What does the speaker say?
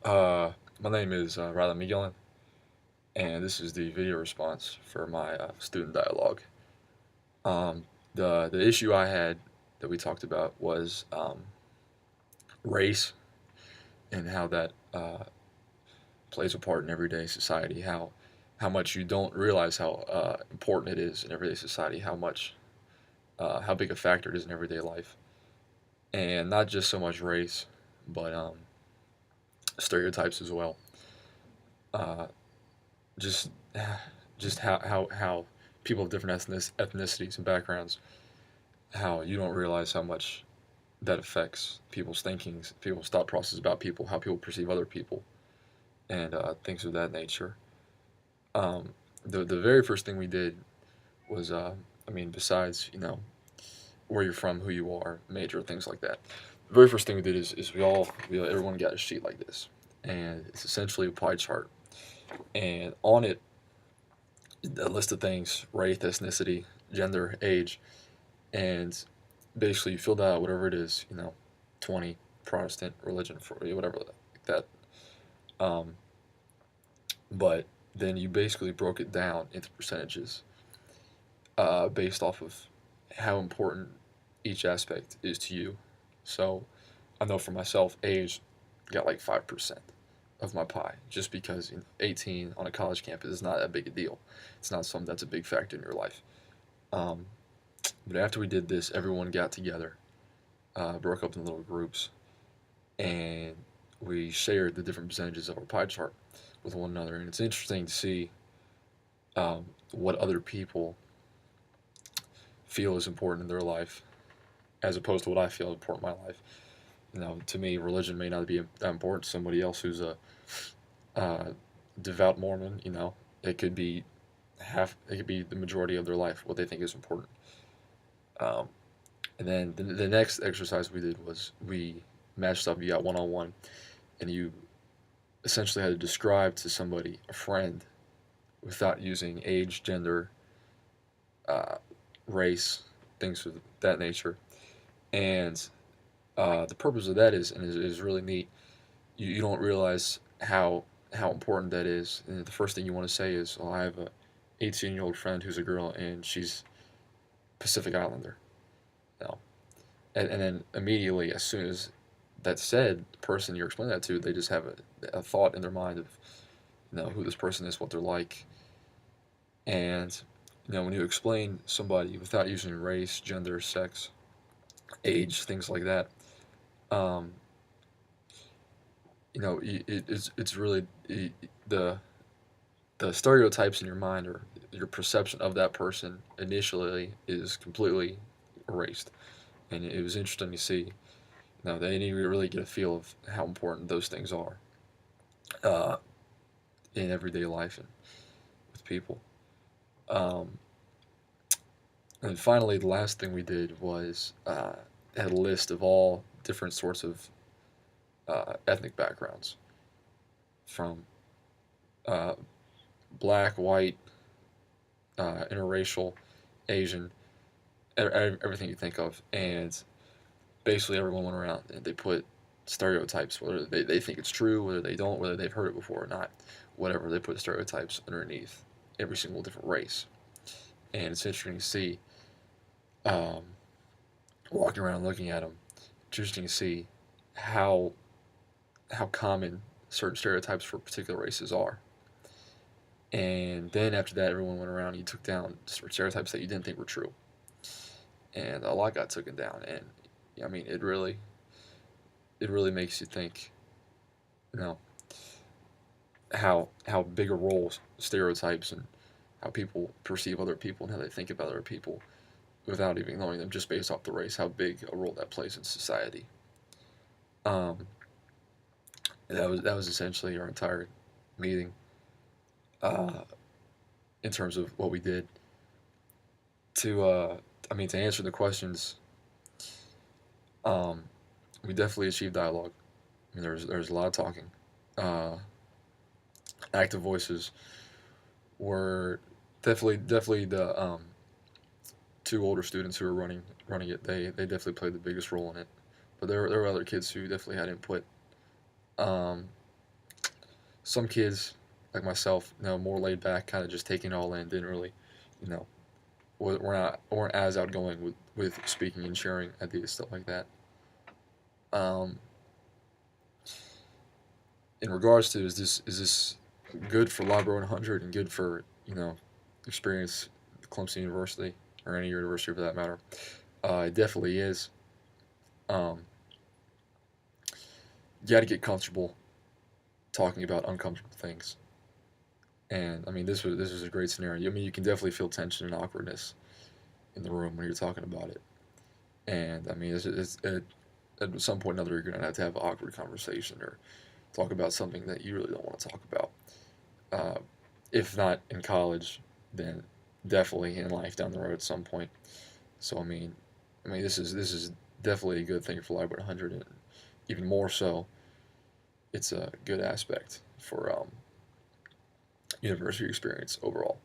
Uh, my name is Rylan Miguelin, and this is the video response for my student dialogue. The issue I had that we talked about was race and how that plays a part in everyday society. How much you don't realize how important it is in everyday society. How big a factor it is in everyday life, and not just so much race, but stereotypes as well. Uh, just just how people of different ethnicities and backgrounds, how you don't realize how much that affects people's thinkings, people's thought process about people, how people perceive other people, and things of that nature. Um, the very first thing we did was, besides where you're from, who you are, major, things like that. The very first thing we did is everyone got a sheet like this, and it's essentially a pie chart, and on it a list of things: race, ethnicity, gender, age, and basically you filled out whatever it is, 20 Protestant religion for whatever like that. Um, but then you basically broke it down into percentages based off of how important each aspect is to you. So I know for myself, age got like 5% of my pie, just because 18 on a college campus is not that big a deal. It's not something that's a big factor in your life. Um, but after we did this, everyone got together, broke up in little groups, and we shared the different percentages of our pie chart with one another. And it's interesting to see what other people feel is important in their life as opposed to what I feel is important in my life. To me, religion may not be that important to somebody else who's a uh, devout Mormon. It could be it could be the majority of their life what they think is important. Um, and then the next exercise we did was we matched up. You got one on one, and you essentially had to describe to somebody, a friend, without using age, gender, uh, race, things of that nature. And the purpose of that is really neat. You don't realize how important that is. And the first thing you want to say is, "Oh, I have a 18-year-old friend who's a girl, and she's Pacific Islander." You know? And then immediately, as soon as that's said, the person you're explaining that to, they just have a thought in their mind of who this person is, what they're like. And when you explain somebody without using race, gender, sex, age, things like that, um, it's really the the stereotypes in your mind, or your perception of that person initially, is completely erased. And it was interesting to see. They need to really get a feel of how important those things are uh, in everyday life and with people. Um, and finally, the last thing we did was had a list of all different sorts of ethnic backgrounds, from uh, black, white, interracial, Asian, everything you think of. And basically, everyone went around and they put stereotypes, whether they think it's true, whether they don't, whether they've heard it before or not, whatever, they put stereotypes underneath every single different race. And it's interesting to see, um, walking around looking at them, it's interesting to see how common certain stereotypes for particular races are. And then after that, everyone went around and you took down stereotypes that you didn't think were true, and a lot got taken down. And it really makes you think, you know, how big a role stereotypes and how people perceive other people and how they think about other people without even knowing them, just based off the race, how big a role that plays in society. Um, that was essentially our entire meeting, uh, in terms of what we did to to answer the questions. Um, we definitely achieved dialogue. There's a lot of talking. Uh, Active voices were definitely the two older students who were running it. They definitely played the biggest role in it. But there were other kids who definitely had input. Um, some kids like myself, more laid back, kind of just taking it all in, didn't really, you know, weren't as outgoing with speaking and sharing ideas, stuff like that. Um, in regards to is this good for Library 100 and good for experience at Clemson University or any university for that matter? It definitely is. Um, you got to get comfortable talking about uncomfortable things. And I mean, this was a great scenario. I mean, you can definitely feel tension and awkwardness in the room when you're talking about it. And I mean, at some point or another, you're gonna have to have an awkward conversation or talk about something that you really don't want to talk about. Uh, if not in college, then definitely in life down the road at some point. So I mean, this is definitely a good thing for Library 100, and even more so, it's a good aspect for university experience overall.